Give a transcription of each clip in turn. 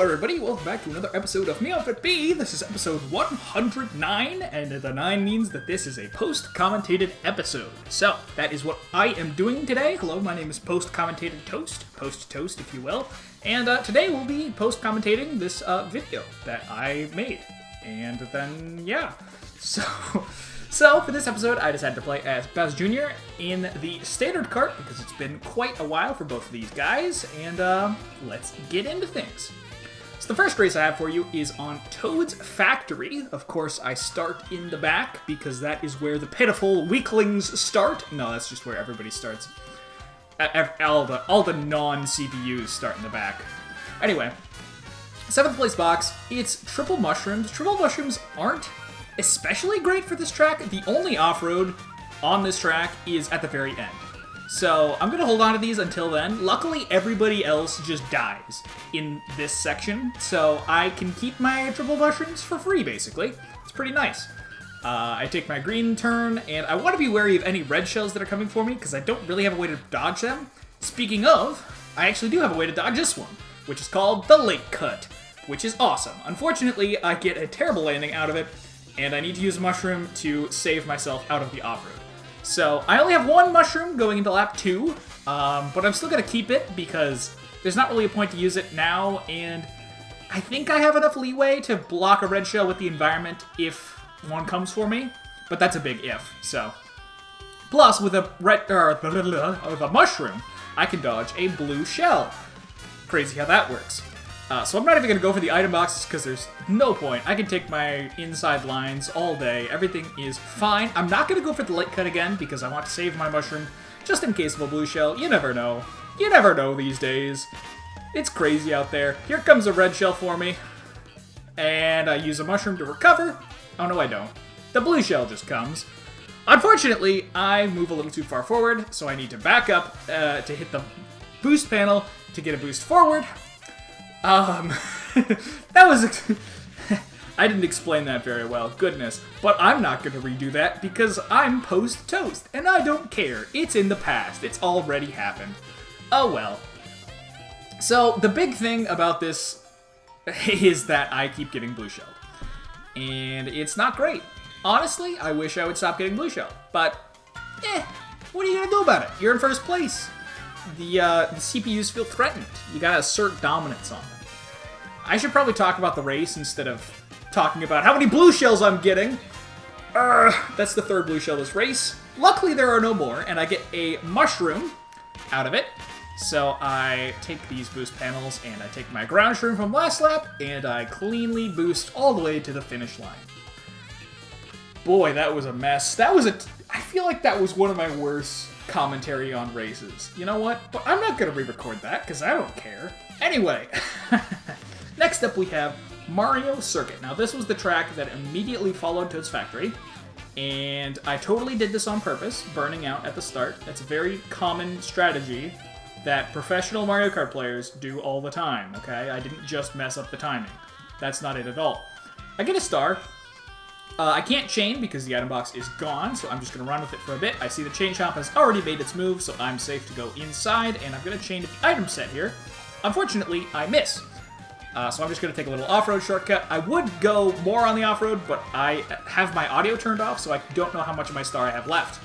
everybody, welcome back to another episode of MKWii. This is episode 109, and the 9 means that this is a post-commentated episode. So, that is what I am doing today. Hello, my name is Post-Commentated Toast, Post-Toast if you will, and today we'll be post-commentating this video that I made. And then, yeah. So, for this episode, I decided to play as Bowser Jr. in the standard cart, because it's been quite a while for both of these guys, and let's get into things. So the first race I have for you is on Toad's Factory. Of course, I start in the back, because that is where the pitiful weaklings start. No, that's just where everybody starts. All the non-CPUs start in the back. Anyway, 7th place box, it's Triple Mushrooms. Triple Mushrooms aren't especially great for this track. The only off-road on this track is at the very end. So I'm going to hold on to these until then. Luckily, everybody else just dies in this section, so I can keep my triple mushrooms for free, basically. It's pretty nice. I take my green turn, and I want to be wary of any red shells that are coming for me, because I don't really have a way to dodge them. Speaking of, I actually do have a way to dodge this one, which is called the Lake Cut, which is awesome. Unfortunately, I get a terrible landing out of it, and I need to use a mushroom to save myself out of the off-road. So, I only have one mushroom going into lap 2, but I'm still going to keep it because there's not really a point to use it now, and I think I have enough leeway to block a red shell with the environment if one comes for me, but that's a big if, so. Plus, with a mushroom, I can dodge a blue shell. Crazy how that works. So I'm not even going to go for the item boxes because there's no point. I can take my inside lines all day. Everything is fine. I'm not going to go for the light cut again because I want to save my mushroom just in case of a blue shell. You never know. You never know these days. It's crazy out there. Here comes a red shell for me. And I use a mushroom to recover. Oh, no, I don't. The blue shell just comes. Unfortunately, I move a little too far forward, so I need to back up to hit the boost panel to get a boost forward. That was... I didn't explain that very well, goodness. But I'm not going to redo that because I'm post-toast, and I don't care. It's in the past. It's already happened. Oh well. So, the big thing about this is that I keep getting blue shelled. And it's not great. Honestly, I wish I would stop getting blue shelled. But, what are you going to do about it? You're in first place. The CPUs feel threatened. You gotta assert dominance on them. I should probably talk about the race instead of talking about how many blue shells I'm getting. That's the third blue shell this race. Luckily, there are no more, and I get a mushroom out of it. So I take these boost panels, and I take my ground shroom from last lap, and I cleanly boost all the way to the finish line. Boy, that was a mess. I feel like that was one of my worst commentary on races. You know what? But I'm not going to re-record that, because I don't care. Anyway, next up we have Mario Circuit. Now, this was the track that immediately followed Toad's Factory, and I totally did this on purpose, burning out at the start. That's a very common strategy that professional Mario Kart players do all the time, okay? I didn't just mess up the timing. That's not it at all. I get a star. I can't chain because the item box is gone, so I'm just going to run with it for a bit. I see the chain chomp has already made its move, so I'm safe to go inside, and I'm going to chain to the item set here. Unfortunately, I miss. So I'm just going to take a little off-road shortcut. I would go more on the off-road, but I have my audio turned off, so I don't know how much of my star I have left.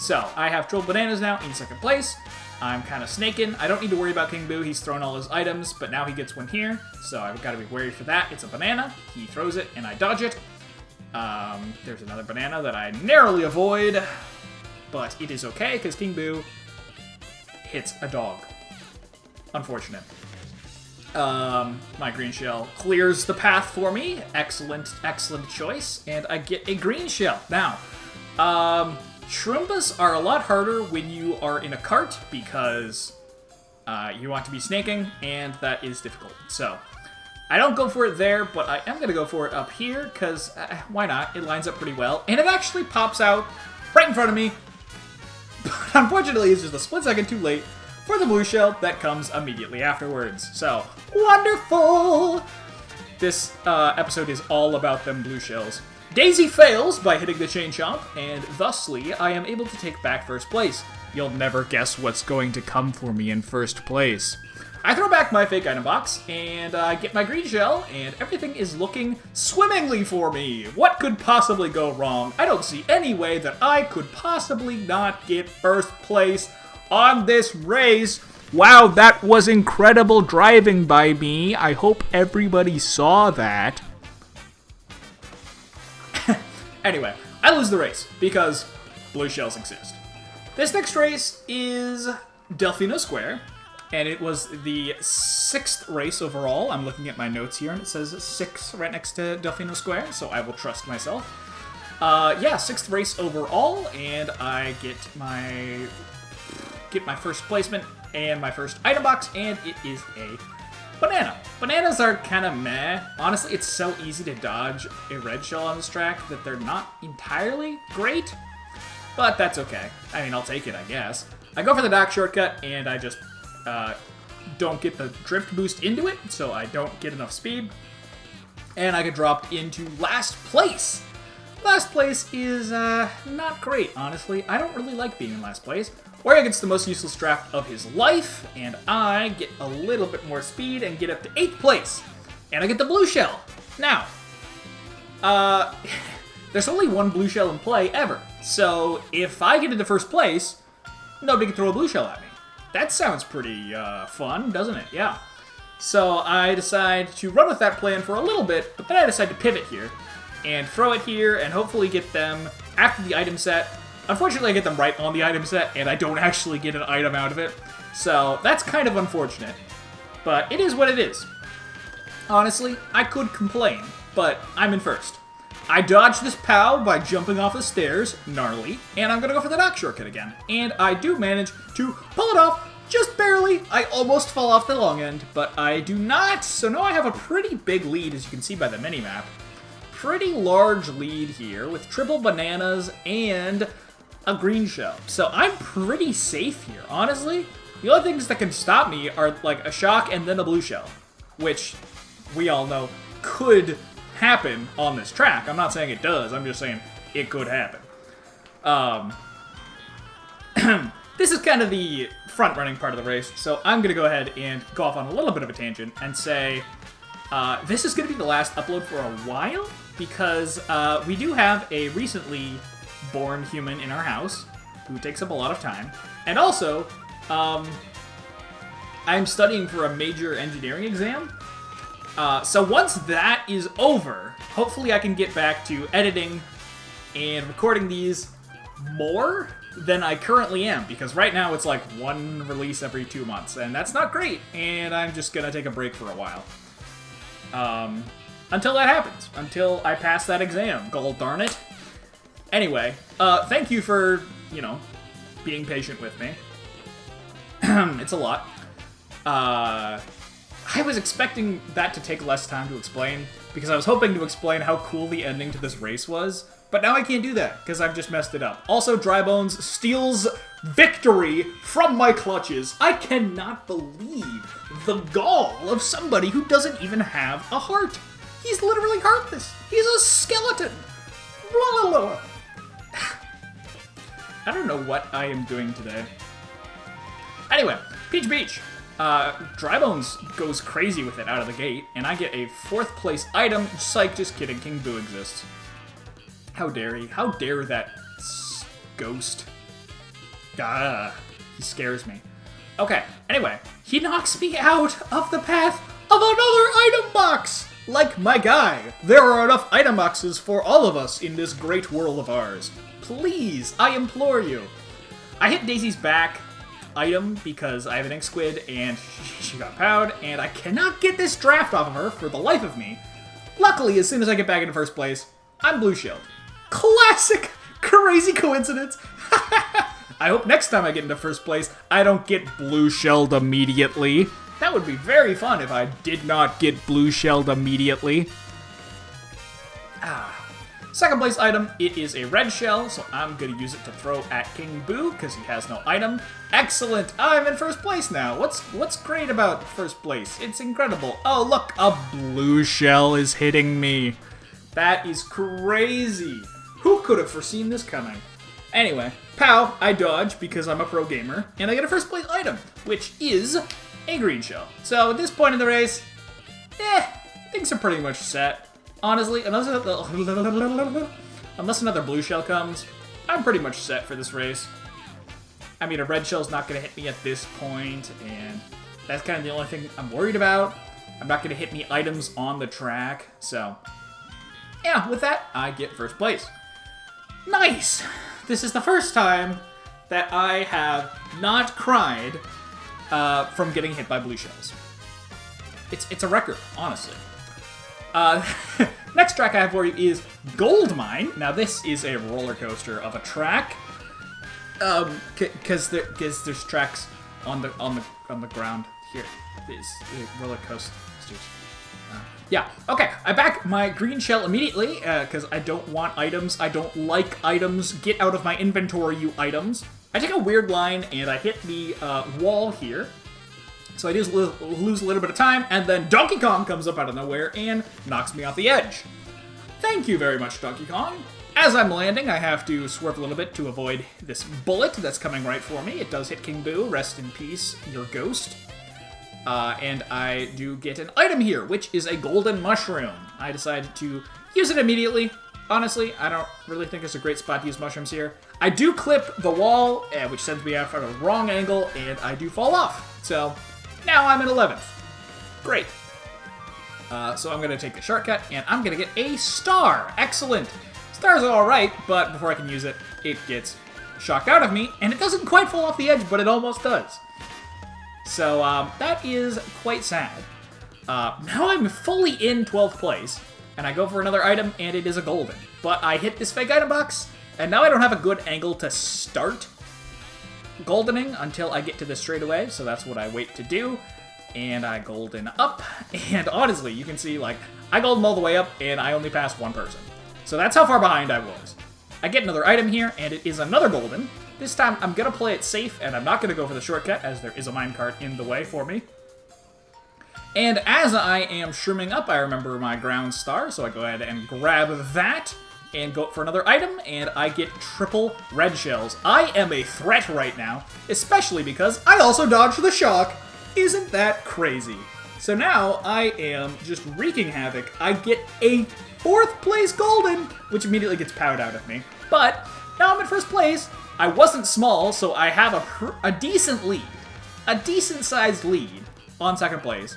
So, I have Troll Bananas now in second place. I'm kind of snaking. I don't need to worry about King Boo. He's thrown all his items, but now he gets one here, so I've got to be wary for that. It's a banana. He throws it, and I dodge it. There's another banana that I narrowly avoid, but it is okay, because King Boo hits a dog. Unfortunate. My green shell clears the path for me. Excellent, excellent choice, and I get a green shell. Now, Shroombas are a lot harder when you are in a cart, because you want to be snaking, and that is difficult, so I don't go for it there, but I am going to go for it up here, because why not? It lines up pretty well, and it actually pops out right in front of me. But unfortunately, it's just a split second too late for the blue shell that comes immediately afterwards. So, wonderful! This episode is all about them blue shells. Daisy fails by hitting the chain chomp, and thusly, I am able to take back first place. You'll never guess what's going to come for me in first place. I throw back my fake item box, and I get my green shell, and everything is looking swimmingly for me. What could possibly go wrong? I don't see any way that I could possibly not get first place on this race. Wow, that was incredible driving by me. I hope everybody saw that. Anyway, I lose the race because blue shells exist. This next race is Delfino Square, and it was the 6th race overall. I'm looking at my notes here, and it says 6 right next to Delfino Square, so I will trust myself. Yeah, 6th race overall, and I get my first placement and my first item box, and it is a banana. Bananas are kind of meh. Honestly, it's so easy to dodge a red shell on this track that they're not entirely great, but that's okay. I mean, I'll take it, I guess. I go for the dock shortcut, and I just don't get the drift boost into it, so I don't get enough speed, and I get dropped into last place. Last place is not great, honestly. I don't really like being in last place. Wario gets the most useless draft of his life, and I get a little bit more speed and get up to 8th place. And I get the blue shell. Now, there's only one blue shell in play ever, so if I get into first place, nobody can throw a blue shell at me. That sounds pretty fun, doesn't it? Yeah. So I decide to run with that plan for a little bit, but then I decide to pivot here and throw it here and hopefully get them after the item set. Unfortunately, I get them right on the item set, and I don't actually get an item out of it. So that's kind of unfortunate, but it is what it is. Honestly, I could complain, but I'm in first. I dodge this POW by jumping off the stairs, gnarly, and I'm gonna go for the dock shortcut again. And I do manage to pull it off just barely. I almost fall off the long end, but I do not. So now I have a pretty big lead, as you can see by the minimap. Pretty large lead here with triple bananas and a green shell. So I'm pretty safe here, honestly. The only things that can stop me are like a shock and then a blue shell, which we all know could happen on this track. I'm not saying it does, I'm just saying it could happen. This is kind of the front-running part of the race, so I'm going to go ahead and go off on a little bit of a tangent and say this is going to be the last upload for a while, because we do have a recently born human in our house who takes up a lot of time, and also I'm studying for a major engineering exam. So once that is over, hopefully I can get back to editing and recording these more than I currently am, because right now it's like one release every 2 months, and that's not great, and I'm just gonna take a break for a while. Until that happens. Until I pass that exam. God darn it. Anyway, thank you for, being patient with me. It's a lot. I was expecting that to take less time to explain, because I was hoping to explain how cool the ending to this race was, but now I can't do that, because I've just messed it up. Also, Drybones steals victory from my clutches. I cannot believe the gall of somebody who doesn't even have a heart. He's literally heartless. He's a skeleton. Blah, blah, blah. I don't know what I am doing today. Anyway, Peach Beach. Drybones goes crazy with it out of the gate, and I get a 4th place item. Psych, just kidding. King Boo exists. How dare he? How dare that ghost? He scares me. Okay, anyway, he knocks me out of the path of another item box! Like my guy, there are enough item boxes for all of us in this great world of ours. Please, I implore you. I hit Daisy's back item because I have an ink squid and she got powed, and I cannot get this draft off of her for the life of me. Luckily, as soon as I get back into first place, I'm blue shelled. Classic crazy coincidence. I hope next time I get into first place, I don't get blue shelled immediately. That would be very fun if I did not get blue shelled immediately. Second place item, it is a red shell, so I'm going to use it to throw at King Boo, because he has no item. Excellent! I'm in first place now! What's great about first place? It's incredible. Oh, look! A blue shell is hitting me. That is crazy! Who could have foreseen this coming? Anyway, pow! I dodge, because I'm a pro gamer, and I get a first place item, which is a green shell. So at this point in the race, things are pretty much set. Honestly, unless another blue shell comes, I'm pretty much set for this race. I mean, a red shell's not going to hit me at this point, and that's kind of the only thing I'm worried about. I'm not going to hit any items on the track, so yeah, with that, I get first place. Nice! This is the first time that I have not cried from getting hit by blue shells. It's a record, honestly. Next track I have for you is Gold Mine. Now this is a roller coaster of a track, because there's tracks on the ground here. These roller coasters. Yeah, okay, I back my green shell immediately, because I don't want items. I don't like items. Get out of my inventory, you items. I take a weird line, and I hit the wall here. So I just lose a little bit of time, and then Donkey Kong comes up out of nowhere and knocks me off the edge. Thank you very much, Donkey Kong. As I'm landing, I have to swerve a little bit to avoid this bullet that's coming right for me. It does hit King Boo. Rest in peace, your ghost. And I do get an item here, which is a golden mushroom. I decided to use it immediately. Honestly, I don't really think it's a great spot to use mushrooms here. I do clip the wall, which sends me out at a wrong angle, and I do fall off. So now I'm in 11th. Great. So I'm going to take the shortcut, and I'm going to get a star. Excellent. Stars are alright, but before I can use it, it gets shocked out of me, and it doesn't quite fall off the edge, but it almost does. So that is quite sad. Now I'm fully in 12th place, and I go for another item, and it is a golden. But I hit this fake item box, and now I don't have a good angle to start goldening until I get to this straightaway, so that's what I wait to do. And I golden up, and honestly, you can see, like, I golden all the way up, and I only passed one person. So that's how far behind I was. I get another item here, and it is another golden. This time, I'm going to play it safe, and I'm not going to go for the shortcut, as there is a minecart in the way for me. And as I am shrooming up, I remember my ground star, so I go ahead and grab that, and go for another item, and I get triple red shells. I am a threat right now, especially because I also dodged the shock. Isn't that crazy? So now I am just wreaking havoc. I get a 4th place golden, which immediately gets powed out of me. But now I'm in 1st place. I wasn't small, so I have a decent lead. A decent-sized lead on 2nd place.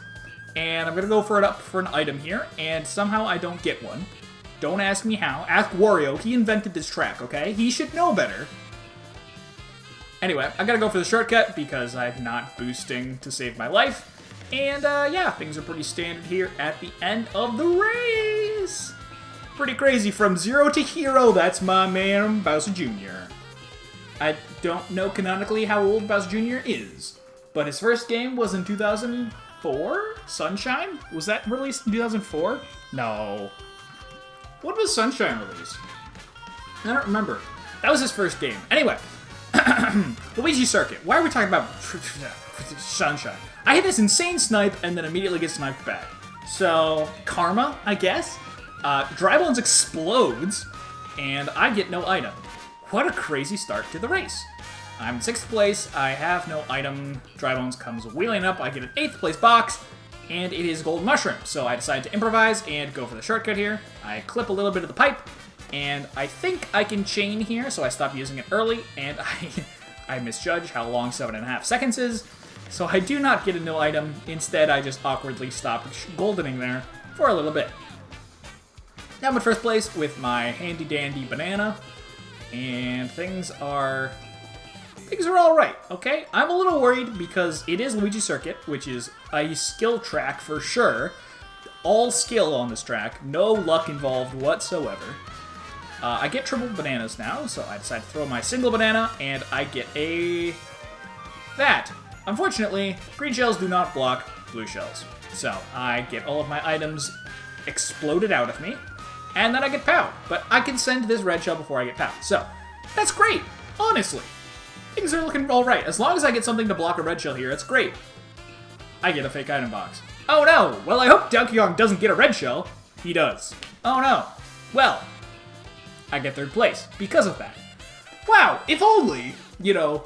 And I'm going to go for an item here, and somehow I don't get one. Don't ask me how. Ask Wario. He invented this track, okay? He should know better. Anyway, I gotta go for the shortcut because I'm not boosting to save my life. And yeah, things are pretty standard here at the end of the race. Pretty crazy. From 0 to hero, that's my man, Bowser Jr. I don't know canonically how old Bowser Jr. is, but his first game was in 2004? Sunshine? Was that released in 2004? No. When was Sunshine released? I don't remember. That was his first game. Anyway. Luigi Circuit. Why are we talking about Sunshine? I hit this insane snipe and then immediately get sniped back. So, karma, I guess. Dry Bones explodes, and I get no item. What a crazy start to the race. I'm in 6th place, I have no item. Dry Bones comes wheeling up, I get an 8th place box, and it is Golden Mushroom. So I decide to improvise and go for the shortcut here. I clip a little bit of the pipe, and I think I can chain here, so I stop using it early, and I misjudge how long 7.5 seconds is, so I do not get a no item. Instead, I just awkwardly stop goldening there for a little bit. Now I'm in 1st place with my handy-dandy banana, and things are alright, okay? I'm a little worried because it is Luigi Circuit, which is a skill track for sure. All skill on this track, no luck involved whatsoever. I get triple bananas now, so I decide to throw my single banana, and I get that. Unfortunately, green shells do not block blue shells. So I get all of my items exploded out of me, and then I get powed. But I can send this red shell before I get powed. So that's great, honestly. Things are looking alright. As long as I get something to block a red shell here, it's great. I get a fake item box. Oh no! Well, I hope Donkey Kong doesn't get a red shell. He does. Oh no. Well, I get 3rd place because of that. Wow, if only, you know,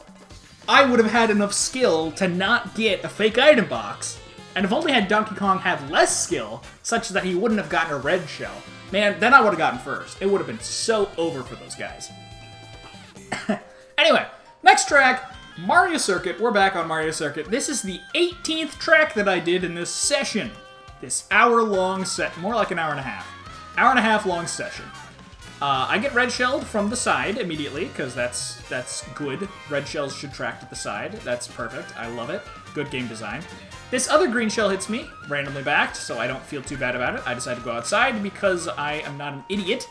I would have had enough skill to not get a fake item box. And if only had Donkey Kong had less skill, such that he wouldn't have gotten a red shell, man, then I would have gotten first. It would have been so over for those guys. Anyway, next track, Mario Circuit. We're back on Mario Circuit. This is the 18th track that I did in this session. This hour-long set, more like an hour and a half. Hour and a half long session. I get red shelled from the side immediately, because that's good. Red shells should track to the side. That's perfect. I love it. Good game design. This other green shell hits me, randomly backed, so I don't feel too bad about it. I decide to go outside because I am not an idiot.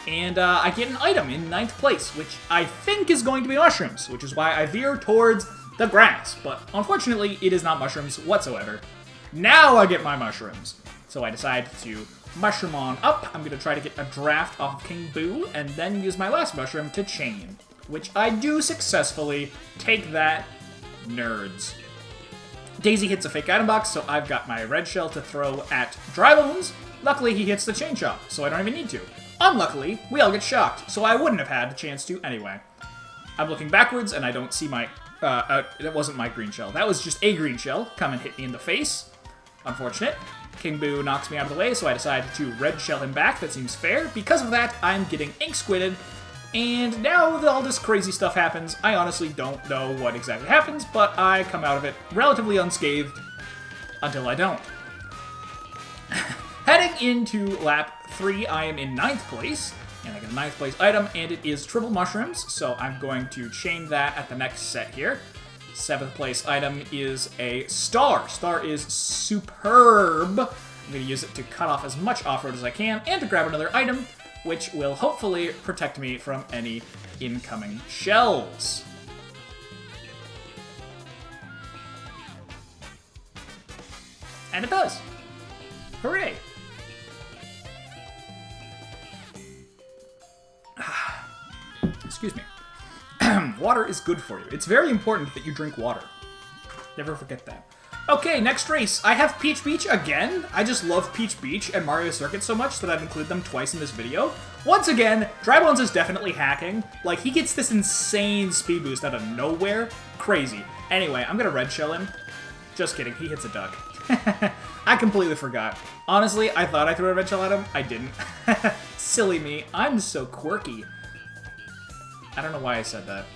And I get an item in 9th place, which I think is going to be mushrooms, which is why I veer towards the grass. But unfortunately, it is not mushrooms whatsoever. Now I get my mushrooms. So I decide to mushroom on up. I'm going to try to get a draft off of King Boo, and then use my last mushroom to chain, which I do successfully. Take that, nerds. Daisy hits a fake item box, so I've got my red shell to throw at Dry Bones. Luckily, he hits the chain shot, so I don't even need to. Unluckily, we all get shocked, so I wouldn't have had a chance to anyway. I'm looking backwards, and I don't see my... that wasn't my green shell. That was just a green shell. Come and hit me in the face. Unfortunate. King Boo knocks me out of the way, so I decide to red shell him back. That seems fair. Because of that, I'm getting ink squidded. And now that all this crazy stuff happens, I honestly don't know what exactly happens, but I come out of it relatively unscathed until I don't. Heading into lap 3, I am in 9th place, and I get a 9th place item, and it is triple mushrooms, so I'm going to chain that at the next set here. 7th place item is a star. Star is superb. I'm going to use it to cut off as much off-road as I can, and to grab another item, which will hopefully protect me from any incoming shells. And it does. Hooray! Excuse me. Water is good for you. It's very important that you drink water. Never forget that. Okay, next race. I have Peach Beach again. I just love Peach Beach and Mario Circuit so much that I've included them twice in this video. Once again, Dry Bones is definitely hacking. Like, he gets this insane speed boost out of nowhere. Crazy. Anyway, I'm gonna red shell him. Just kidding, he hits a duck. I completely forgot. Honestly, I thought I threw a red shell at him. I didn't. Silly me. I'm so quirky. I don't know why I said that.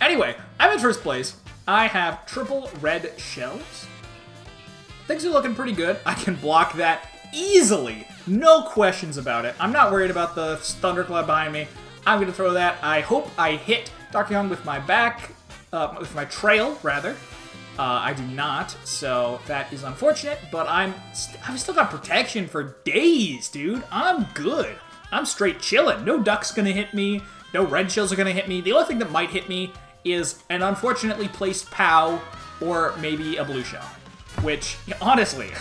Anyway, I'm in first place. I have triple red shells. Things are looking pretty good. I can block that easily. No questions about it. I'm not worried about the thundercloud behind me. I'm going to throw that. I hope I hit Donkey Kong with my back, with my trail, rather. I do not, so that is unfortunate, but I've still got protection for days, dude. I'm good. I'm straight chilling. No duck's gonna hit me. No red shells are gonna hit me. The only thing that might hit me is an unfortunately placed POW or maybe a blue shell. Which, honestly,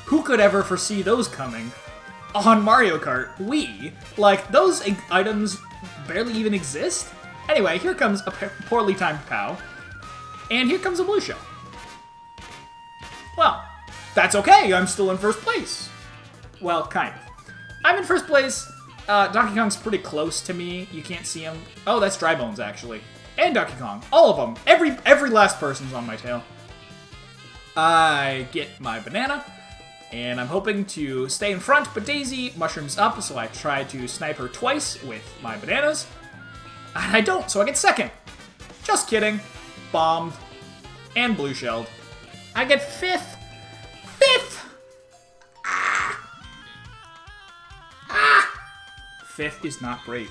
who could ever foresee those coming on Mario Kart Wii? Like, those items barely even exist. Anyway, here comes a poorly timed POW, and here comes a blue shell. Well, that's okay, I'm still in first place. Well, kind of. I'm in first place. Donkey Kong's pretty close to me. You can't see him. Oh, that's Dry Bones, actually. And Donkey Kong. All of them. Every last person's on my tail. I get my banana, and I'm hoping to stay in front, but Daisy mushrooms up, so I try to snipe her twice with my bananas. And I don't, so I get second. Just kidding. Bombed. And blue shelled. I get fifth. Fifth! Fifth is not great.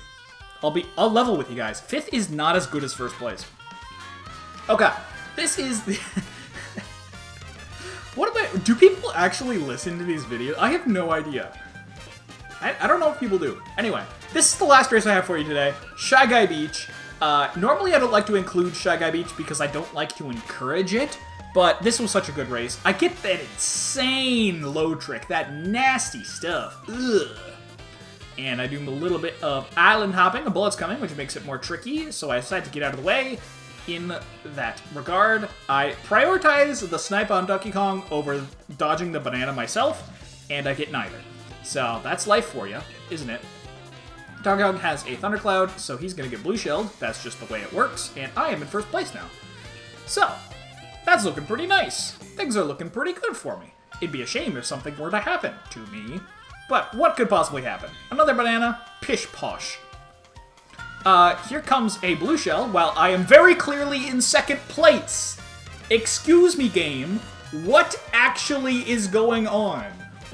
I'll level with you guys. Fifth is not as good as first place. Okay, this is the... Do people actually listen to these videos? I have no idea. I don't know if people do. Anyway, this is the last race I have for you today. Shy Guy Beach. Normally I don't like to include Shy Guy Beach because I don't like to encourage it, but this was such a good race. I get that insane low trick, that nasty stuff. Ugh. And I do a little bit of island hopping. A bullet's coming, which makes it more tricky, so I decide to get out of the way. In that regard, I prioritize the snipe on Donkey Kong over dodging the banana myself, and I get neither. So that's life for you, isn't it? Donkey Kong has a Thundercloud, so he's going to get blue shelled. That's just the way it works, and I am in first place now. So, that's looking pretty nice. Things are looking pretty good for me. It'd be a shame if something were to happen to me. But what could possibly happen? Another banana? Pish posh. Here comes a blue shell, while I am very clearly in second place. Excuse me, game. What actually is going on?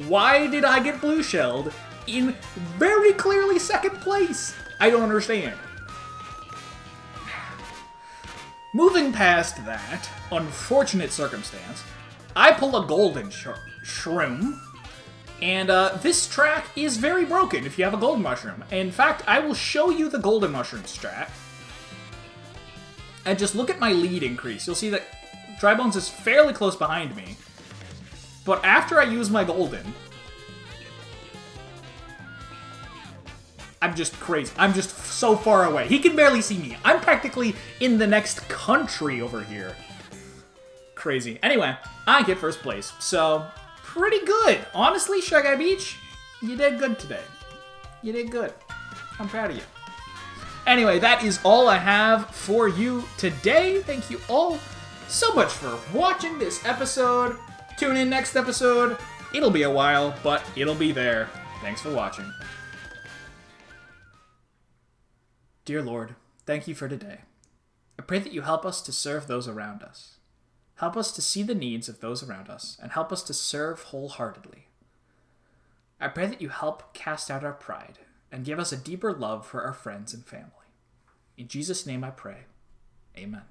Why did I get blue shelled in very clearly second place? I don't understand. Moving past that unfortunate circumstance, I pull a golden shroom, and this track is very broken if you have a golden mushroom. In fact, I will show you the golden mushroom strat. And just look at my lead increase. You'll see that Dry Bones is fairly close behind me. But after I use my golden, I'm just crazy. I'm just so far away. He can barely see me. I'm practically in the next country over here. Crazy. Anyway, I get first place. So, pretty good. Honestly, Shy Guy Beach, you did good today. You did good. I'm proud of you. Anyway, that is all I have for you today. Thank you all so much for watching this episode. Tune in next episode. It'll be a while, but it'll be there. Thanks for watching. Dear Lord, thank you for today. I pray that you help us to serve those around us. Help us to see the needs of those around us, and help us to serve wholeheartedly. I pray that you help cast out our pride, and give us a deeper love for our friends and family. In Jesus' name I pray. Amen.